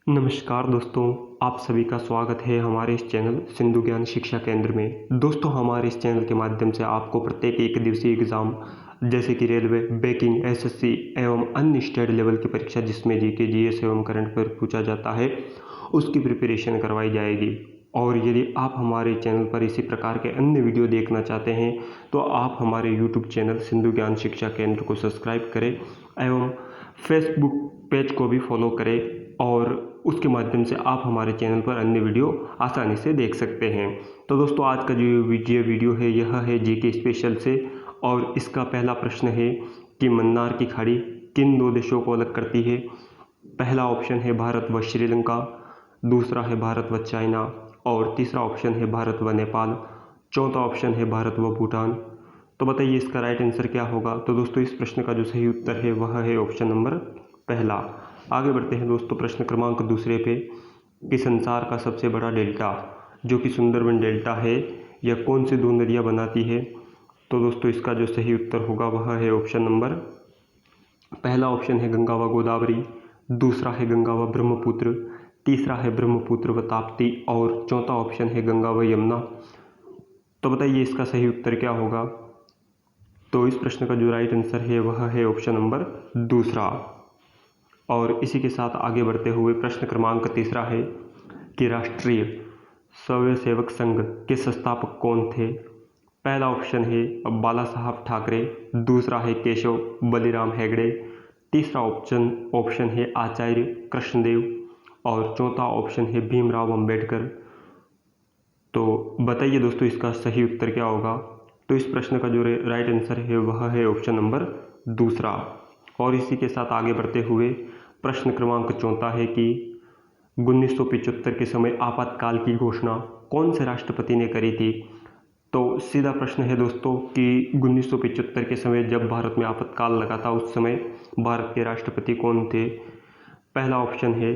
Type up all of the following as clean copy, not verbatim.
नमस्कार दोस्तों, आप सभी का स्वागत है हमारे इस चैनल सिंधु ज्ञान शिक्षा केंद्र में। दोस्तों, हमारे इस चैनल के माध्यम से आपको प्रत्येक एक दिवसीय एग्ज़ाम जैसे कि रेलवे, बैंकिंग, एसएससी एवं अन्य स्टेट लेवल की परीक्षा जिसमें जीके, जीएस एवं करंट अफेयर पूछा जाता है, उसकी प्रिपरेशन करवाई जाएगी। और यदि आप हमारे चैनल पर इसी प्रकार के अन्य वीडियो देखना चाहते हैं तो आप हमारे यूट्यूब चैनल सिंधु ज्ञान शिक्षा केंद्र को सब्सक्राइब करें एवं फेसबुक पेज को भी फॉलो करें और उसके माध्यम से आप हमारे चैनल पर अन्य वीडियो आसानी से देख सकते हैं। तो दोस्तों, आज का जो ये वीडियो है यह है जीके स्पेशल से और इसका पहला प्रश्न है कि मन्नार की खाड़ी किन दो देशों को अलग करती है। पहला ऑप्शन है भारत व श्रीलंका, दूसरा है भारत व चाइना और तीसरा ऑप्शन है भारत व नेपाल, चौथा ऑप्शन है भारत व भूटान। तो बताइए इसका राइट आंसर क्या होगा। तो दोस्तों, इस प्रश्न का जो सही उत्तर है वह है ऑप्शन नंबर पहला। आगे बढ़ते हैं दोस्तों प्रश्न क्रमांक दूसरे पे कि संसार का सबसे बड़ा डेल्टा जो कि सुंदरबन डेल्टा है यह कौन सी दो नदियाँ बनाती है। तो दोस्तों, इसका जो सही उत्तर होगा वह है ऑप्शन नंबर पहला ऑप्शन है गंगा व गोदावरी, दूसरा है गंगा व ब्रह्मपुत्र, तीसरा है ब्रह्मपुत्र व ताप्ती और चौथा ऑप्शन है गंगा व यमुना। तो बताइए इसका सही उत्तर क्या होगा। तो इस प्रश्न का जो राइट आंसर है वह है ऑप्शन नंबर दूसरा। और इसी के साथ आगे बढ़ते हुए प्रश्न क्रमांक तीसरा है कि राष्ट्रीय स्वयंसेवक संघ के संस्थापक कौन थे। पहला ऑप्शन है बाला साहब ठाकरे, दूसरा है केशव बलिराम हेगड़े, तीसरा ऑप्शन है आचार्य कृष्णदेव और चौथा ऑप्शन है भीमराव अंबेडकर। तो बताइए दोस्तों इसका सही उत्तर क्या होगा। तो इस प्रश्न का जो राइट आंसर है वह है ऑप्शन नंबर दूसरा। और इसी के साथ आगे बढ़ते हुए प्रश्न क्रमांक चौथा है कि 1975 के समय आपातकाल की घोषणा कौन से राष्ट्रपति ने करी थी। तो सीधा प्रश्न है दोस्तों कि 1975 के समय जब भारत में आपातकाल लगा था उस समय भारत के राष्ट्रपति कौन थे। पहला ऑप्शन है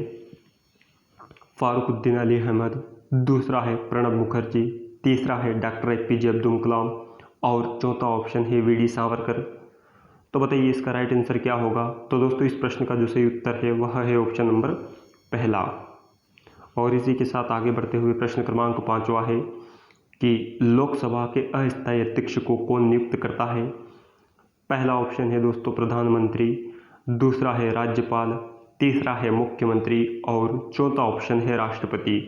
फारुकुद्दीन अली अहमद, दूसरा है प्रणब मुखर्जी, तीसरा है डॉक्टर एपीजे अब्दुल कलाम और चौथा ऑप्शन है वीडी सावरकर। तो बताइए इसका राइट आंसर क्या होगा। तो दोस्तों, इस प्रश्न का जो सही उत्तर है वह है ऑप्शन नंबर पहला। और इसी के साथ आगे बढ़ते हुए प्रश्न क्रमांक पांचवा है कि लोकसभा के अस्थायी अध्यक्ष को कौन नियुक्त करता है। पहला ऑप्शन है दोस्तों प्रधानमंत्री, दूसरा है राज्यपाल, तीसरा है मुख्यमंत्री और चौथा ऑप्शन है राष्ट्रपति।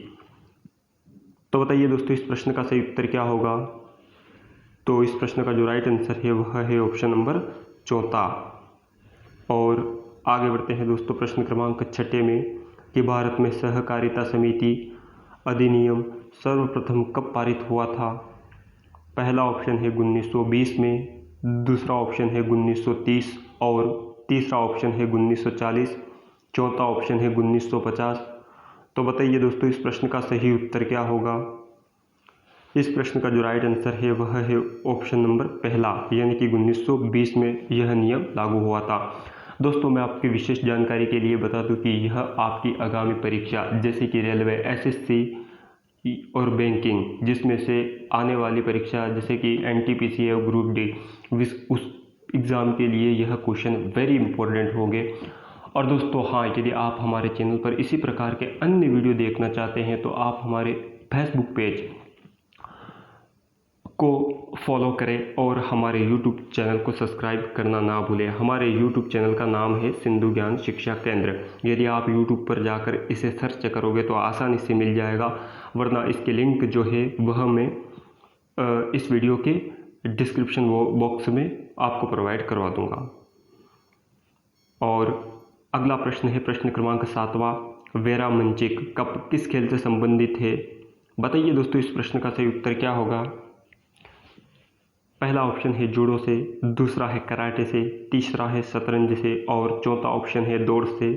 तो बताइए दोस्तों इस प्रश्न का सही उत्तर क्या होगा। तो इस प्रश्न का जो राइट आंसर है वह है ऑप्शन नंबर चौथा। और आगे बढ़ते हैं दोस्तों प्रश्न क्रमांक छठे में कि भारत में सहकारिता समिति अधिनियम सर्वप्रथम कब पारित हुआ था। पहला ऑप्शन है 1920 में, दूसरा ऑप्शन है 1930 और तीसरा ऑप्शन है 1940, चौथा ऑप्शन है 1950। तो बताइए दोस्तों इस प्रश्न का सही उत्तर क्या होगा। इस प्रश्न का जो राइट आंसर है वह है ऑप्शन नंबर पहला, यानी कि 1920 में यह नियम लागू हुआ था। दोस्तों, मैं आपकी विशेष जानकारी के लिए बता दूं कि यह आपकी आगामी परीक्षा जैसे कि रेलवे, एसएससी और बैंकिंग जिसमें से आने वाली परीक्षा जैसे कि एनटीपीसी और ग्रुप डी उस एग्ज़ाम के लिए यह क्वेश्चन वेरी इंपॉर्टेंट होंगे। और दोस्तों हाँ, यदि आप हमारे चैनल पर इसी प्रकार के अन्य वीडियो देखना चाहते हैं तो आप हमारे फेसबुक पेज को फॉलो करें और हमारे यूट्यूब चैनल को सब्सक्राइब करना ना भूलें। हमारे यूट्यूब चैनल का नाम है सिंधु ज्ञान शिक्षा केंद्र। यदि आप यूट्यूब पर जाकर इसे सर्च करोगे तो आसानी से मिल जाएगा, वरना इसके लिंक जो है वह मैं इस वीडियो के डिस्क्रिप्शन बॉक्स में आपको प्रोवाइड करवा दूंगा। और अगला प्रश्न है प्रश्न क्रमांक 7वां, वेरा मंचिक कप किस खेल से संबंधित है। बताइए दोस्तों इस प्रश्न का सही उत्तर क्या होगा। पहला ऑप्शन है जूडो से, दूसरा है कराटे से, तीसरा है शतरंज से और चौथा ऑप्शन है दौड़ से।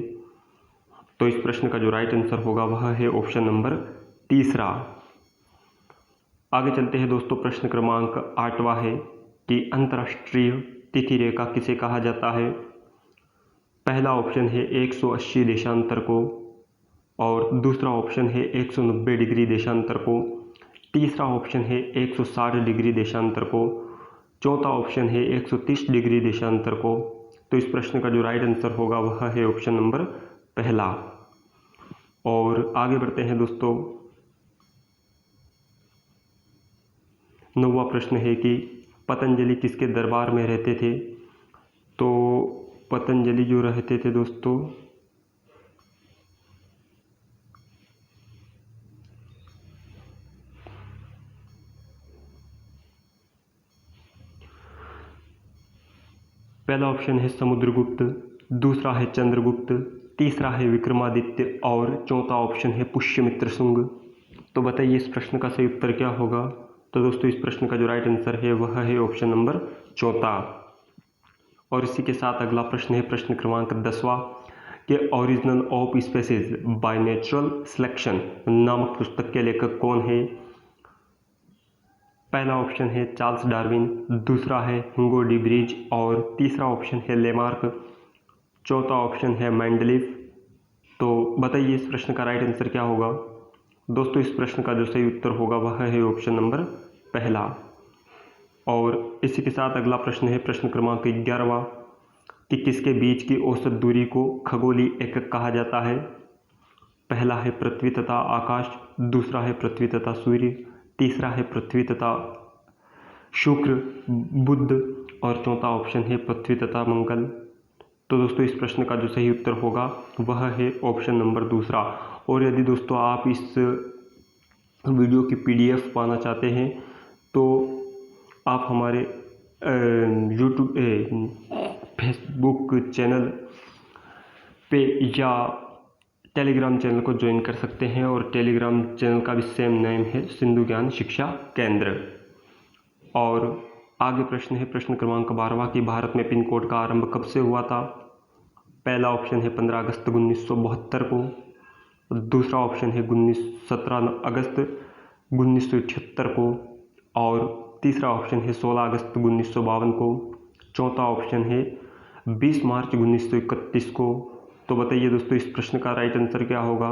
तो इस प्रश्न का जो राइट आंसर होगा वह है ऑप्शन नंबर तीसरा। आगे चलते हैं दोस्तों प्रश्न क्रमांक 8वां है कि अंतर्राष्ट्रीय तिथि रेखा किसे कहा जाता है। पहला ऑप्शन है 180 देशांतर को और दूसरा ऑप्शन है 190 डिग्री देशांतर को, तीसरा ऑप्शन है 160 डिग्री देशांतर को, चौथा ऑप्शन है 130 डिग्री देशांतर को। तो इस प्रश्न का जो राइट आंसर होगा वह है ऑप्शन नंबर पहला। और आगे बढ़ते हैं दोस्तों। 9वां प्रश्न है कि पतंजलि किसके दरबार में रहते थे। तो पतंजलि जो रहते थे दोस्तों पहला ऑप्शन है समुद्रगुप्त, दूसरा है चंद्रगुप्त, तीसरा है विक्रमादित्य और चौथा ऑप्शन है पुष्यमित्र शुंग। तो बताइए इस प्रश्न का सही उत्तर क्या होगा। तो दोस्तों इस प्रश्न का जो राइट आंसर है वह है ऑप्शन नंबर चौथा। और इसी के साथ अगला प्रश्न है प्रश्न क्रमांक 10वां कि origin of species by natural selection नामक पुस्तक के लेखक कौन है। पहला ऑप्शन है चार्ल्स डार्विन, दूसरा है हुगो डी ब्रिज और तीसरा ऑप्शन है लेमार्क, चौथा ऑप्शन है मेंडलीफ। तो बताइए इस प्रश्न का राइट आंसर क्या होगा। दोस्तों इस प्रश्न का जो सही उत्तर होगा वह है ऑप्शन नंबर पहला। और इसी के साथ अगला प्रश्न है प्रश्न क्रमांक 11वां कि किसके बीच की औसत दूरी को खगोलीय एकक कहा जाता है। पहला है पृथ्वी तथा आकाश, दूसरा है पृथ्वी तथा सूर्य, तीसरा है पृथ्वी तथा शुक्र बुध और चौथा ऑप्शन है पृथ्वी तथा मंगल। तो दोस्तों इस प्रश्न का जो सही उत्तर होगा वह है ऑप्शन नंबर दूसरा। और यदि दोस्तों आप इस वीडियो की PDF पाना चाहते हैं तो आप हमारे यूट्यूब फेसबुक चैनल पे या टेलीग्राम चैनल को ज्वाइन कर सकते हैं। और टेलीग्राम चैनल का भी सेम नेम है सिंधु ज्ञान शिक्षा केंद्र। और आगे प्रश्न है प्रश्न क्रमांक 12वां कि भारत में पिन कोड का आरंभ कब से हुआ था। पहला ऑप्शन है 15 अगस्त 1972 को, दूसरा ऑप्शन है 17 अगस्त 1978 को और तीसरा ऑप्शन है 16 अगस्त 1952 को, चौथा ऑप्शन है 20 मार्च 1931 को। तो बताइए दोस्तों इस प्रश्न का राइट आंसर क्या होगा।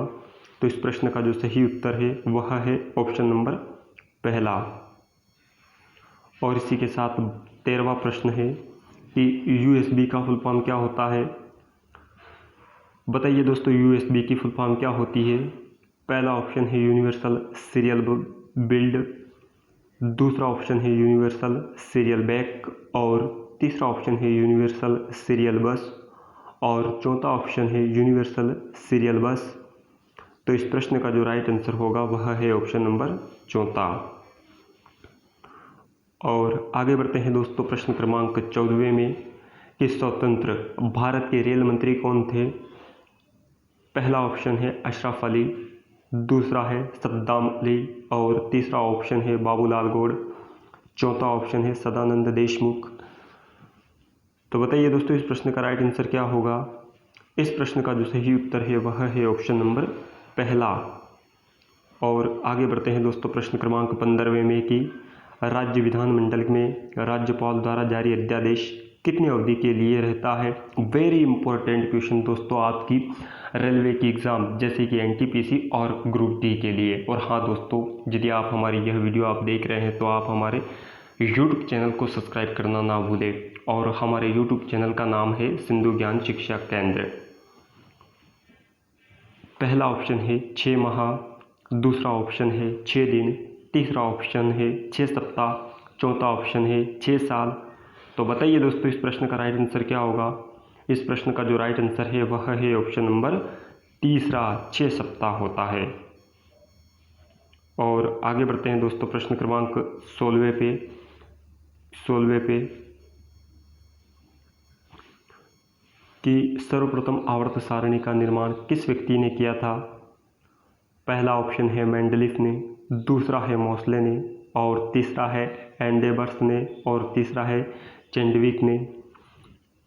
तो इस प्रश्न का जो सही उत्तर है वह है ऑप्शन नंबर पहला। और इसी के साथ 13वां प्रश्न है कि USB का फुल फॉर्म क्या होता है। बताइए दोस्तों USB की फुल फॉर्म क्या होती है। पहला ऑप्शन है यूनिवर्सल सीरियल बिल्ड, दूसरा ऑप्शन है यूनिवर्सल सीरियल बैक और तीसरा ऑप्शन है यूनिवर्सल सीरियल बस और चौथा ऑप्शन है यूनिवर्सल सीरियल बस। तो इस प्रश्न का जो राइट आंसर होगा वह है ऑप्शन नंबर चौथा। और आगे बढ़ते हैं दोस्तों प्रश्न क्रमांक 14वें में कि स्वतंत्र भारत के रेल मंत्री कौन थे। पहला ऑप्शन है अशरफ अली, दूसरा है सद्दाम अली और तीसरा ऑप्शन है बाबूलाल गौड़, चौथा ऑप्शन है सदानंद देशमुख। तो बताइए दोस्तों इस प्रश्न का राइट आंसर क्या होगा। इस प्रश्न का जो सही उत्तर है वह है ऑप्शन नंबर पहला। और आगे बढ़ते हैं दोस्तों प्रश्न क्रमांक 15वें में कि राज्य विधानमंडल में राज्यपाल द्वारा जारी अध्यादेश कितनी अवधि के लिए रहता है। वेरी इंपॉर्टेंट क्वेश्चन दोस्तों आपकी रेलवे की एग्ज़ाम जैसे कि NTPC और ग्रुप D के लिए। और हाँ दोस्तों यदि आप हमारी यह वीडियो आप देख रहे हैं तो आप हमारे YouTube चैनल को सब्सक्राइब करना ना भूलें। और हमारे YouTube चैनल का नाम है सिंधु ज्ञान शिक्षा केंद्र। पहला ऑप्शन है 6 माह, दूसरा ऑप्शन है 6 दिन, तीसरा ऑप्शन है 6 सप्ताह, चौथा ऑप्शन है 6 साल। तो बताइए दोस्तों इस प्रश्न का राइट आंसर क्या होगा। इस प्रश्न का जो राइट आंसर है वह है ऑप्शन नंबर तीसरा 6 सप्ताह होता है। और आगे बढ़ते हैं दोस्तों प्रश्न क्रमांक 16वें पे कि सर्वप्रथम आवर्त सारणी का निर्माण किस व्यक्ति ने किया था। पहला ऑप्शन है मेंडलीफ ने, दूसरा है मोसले ने और तीसरा है एंडेवर्स ने और तीसरा है चेंडविक ने।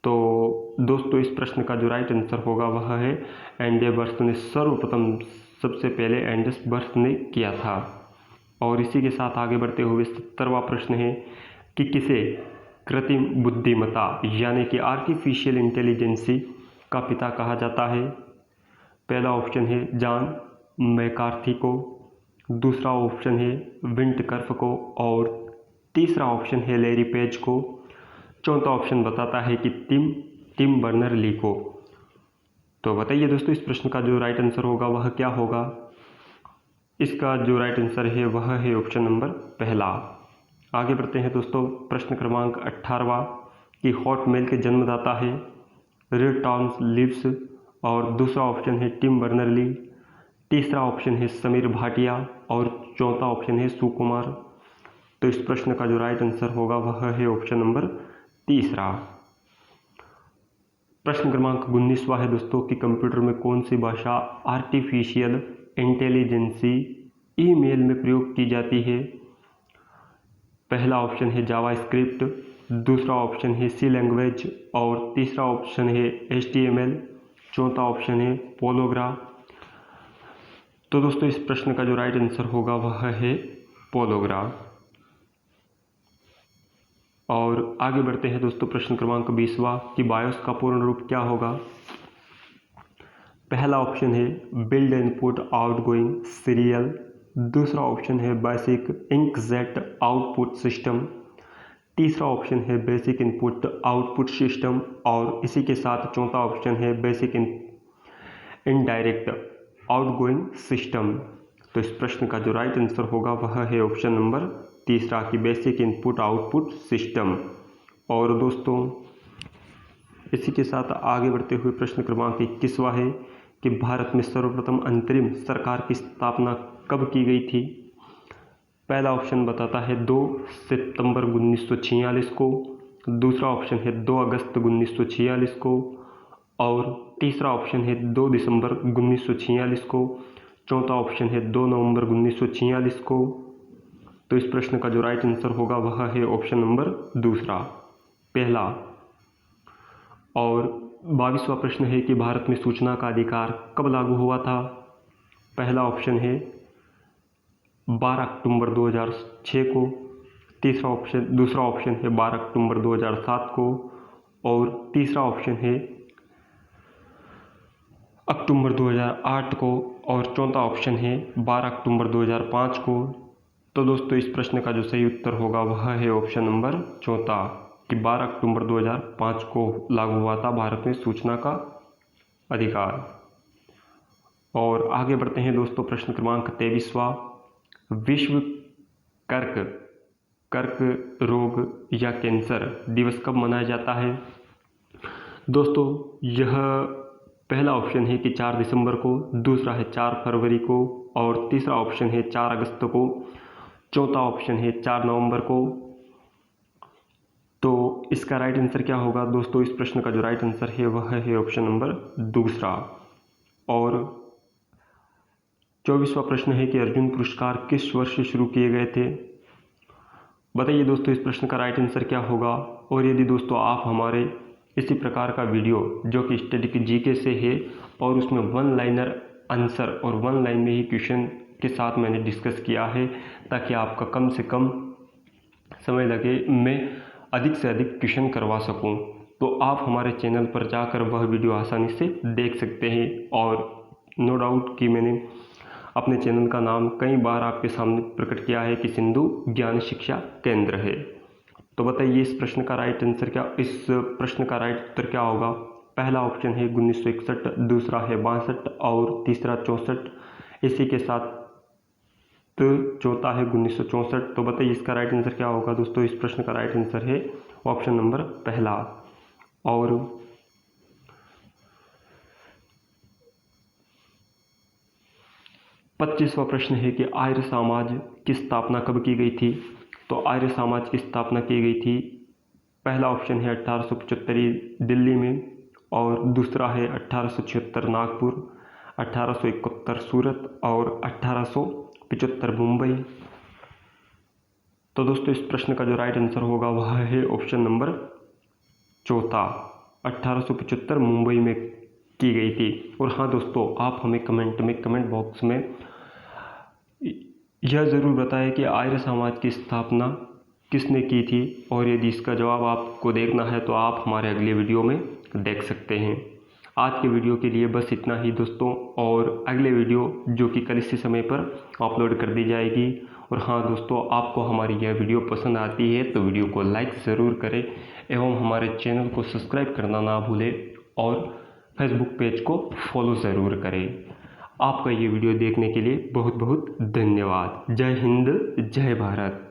तो दोस्तों इस प्रश्न का जो राइट आंसर होगा वह है एंडेवर्स ने सर्वप्रथम सबसे पहले एंडेवर्स ने किया था। और इसी के साथ आगे बढ़ते हुए 17वां प्रश्न है कि किसे कृत्रिम बुद्धिमत्ता यानी कि आर्टिफिशियल इंटेलिजेंसी का पिता कहा जाता है। पहला ऑप्शन है जॉन मैकार्थी को, दूसरा ऑप्शन है विंटकर्फ को और तीसरा ऑप्शन है लैरी पेज को, चौथा ऑप्शन बताता है कि टिम बर्नर ली को। तो बताइए दोस्तों, इस प्रश्न का जो राइट आंसर होगा वह क्या होगा? इसका जो राइट आंसर है वह है ऑप्शन नंबर पहला। आगे बढ़ते हैं दोस्तों, प्रश्न क्रमांक 18वां कि हॉट मेल के जन्मदाता है रिड टॉम लिव्स, और दूसरा ऑप्शन है टिम बर्नर ली, तीसरा ऑप्शन है समीर भाटिया और चौथा ऑप्शन है सुकुमार। तो इस प्रश्न का जो राइट आंसर होगा वह है ऑप्शन नंबर तीसरा। प्रश्न क्रमांक 19वां है दोस्तों कि कंप्यूटर में कौन सी भाषा आर्टिफिशियल इंटेलिजेंसी ईमेल में प्रयोग की जाती है? पहला ऑप्शन है जावा स्क्रिप्ट, दूसरा ऑप्शन है सी लैंग्वेज और तीसरा ऑप्शन है HTML, चौथा ऑप्शन है पोलोग्रा। तो दोस्तों इस प्रश्न का जो राइट आंसर होगा वह है पोलोग्रा। और आगे बढ़ते हैं दोस्तों, प्रश्न क्रमांक 20वां कि बायोस का पूर्ण रूप क्या होगा? पहला ऑप्शन है बिल्ड इनपुट आउटगोइंग सीरियल, दूसरा ऑप्शन है बेसिक इंकजेट आउटपुट सिस्टम, तीसरा ऑप्शन है बेसिक इनपुट आउटपुट सिस्टम और इसी के साथ चौथा ऑप्शन है बेसिक इनडायरेक्ट आउटगोइंग सिस्टम। तो इस प्रश्न का जो राइट आंसर होगा वह है ऑप्शन नंबर तीसरा कि बेसिक इनपुट आउटपुट सिस्टम। और दोस्तों इसी के साथ आगे बढ़ते हुए प्रश्न क्रमांक 21वां है कि भारत में सर्वप्रथम अंतरिम सरकार की स्थापना कब की गई थी? पहला ऑप्शन बताता है 2 सितंबर 1946 को, दूसरा ऑप्शन है 2 अगस्त 1946 को और तीसरा ऑप्शन है 2 दिसंबर 1946 को, चौथा ऑप्शन है 2 नवंबर 1946 को। तो इस प्रश्न का जो राइट आंसर होगा वह है ऑप्शन नंबर दूसरा, पहला। और 22वां प्रश्न है कि भारत में सूचना का अधिकार कब लागू हुआ था? पहला ऑप्शन है 12 अक्टूबर 2006 को, दूसरा ऑप्शन है 12 अक्टूबर 2007 को और तीसरा ऑप्शन है अक्टूबर 2008 को और चौथा ऑप्शन है 12 अक्टूबर 2005 को। तो दोस्तों इस प्रश्न का जो सही उत्तर होगा वह है ऑप्शन नंबर चौथा कि 12 अक्टूबर 2005 को लागू हुआ था भारत में सूचना का अधिकार। और आगे बढ़ते हैं दोस्तों, प्रश्न क्रमांक 23वां, विश्व कर्क रोग या कैंसर दिवस कब मनाया जाता है? दोस्तों यह पहला ऑप्शन है कि 4 दिसंबर को, दूसरा है 4 फरवरी को और तीसरा ऑप्शन है 4 अगस्त को, चौथा ऑप्शन है 4 नवंबर को। तो इसका राइट आंसर क्या होगा दोस्तों? इस प्रश्न का जो राइट आंसर है वह है ऑप्शन नंबर दूसरा। और 24वां प्रश्न है कि अर्जुन पुरस्कार किस वर्ष से शुरू किए गए थे? बताइए दोस्तों इस प्रश्न का राइट आंसर क्या होगा? और यदि दोस्तों आप हमारे इसी प्रकार का वीडियो जो कि स्टडी की जीके से है और उसमें 1 लाइनर आंसर और 1 लाइन में ही क्वेश्चन के साथ मैंने डिस्कस किया है ताकि आपका कम से कम समय लगे, मैं अधिक से अधिक क्वेश्चन करवा सकूं, तो आप हमारे चैनल पर जाकर वह वीडियो आसानी से देख सकते हैं। और नो डाउट कि मैंने अपने चैनल का नाम कई बार आपके सामने प्रकट किया है कि सिंधु ज्ञान शिक्षा केंद्र है। तो बताइए इस प्रश्न का राइट उत्तर क्या होगा? पहला ऑप्शन है 1961, दूसरा है 62 और तीसरा 64, इसी के साथ चौथा है 1964। तो बताइए इसका राइट आंसर क्या होगा दोस्तों? इस प्रश्न का राइट आंसर है ऑप्शन नंबर पहला। और 25वां प्रश्न है कि आर्य समाज की स्थापना कब की गई थी? तो आर्य समाज की स्थापना की गई थी, पहला ऑप्शन है 1875 दिल्ली में और दूसरा है 1876 नागपुर, 1871 सूरत और 1875 मुंबई। तो दोस्तों इस प्रश्न का जो राइट आंसर होगा वह है ऑप्शन नंबर चौथा, 1875 मुंबई में की गई थी। और हाँ दोस्तों, आप हमें कमेंट बॉक्स में यह ज़रूर बताएं कि आर्य समाज की स्थापना किसने की थी, और यदि इसका जवाब आपको देखना है तो आप हमारे अगले वीडियो में देख सकते हैं। आज के वीडियो के लिए बस इतना ही दोस्तों, और अगले वीडियो जो कि कल इसी समय पर अपलोड कर दी जाएगी। और हाँ दोस्तों, आपको हमारी यह वीडियो पसंद आती है तो वीडियो को लाइक ज़रूर करें एवं हमारे चैनल को सब्सक्राइब करना ना भूलें और फेसबुक पेज को फॉलो ज़रूर करें। आपका ये वीडियो देखने के लिए बहुत बहुत धन्यवाद। जय हिंद, जय भारत।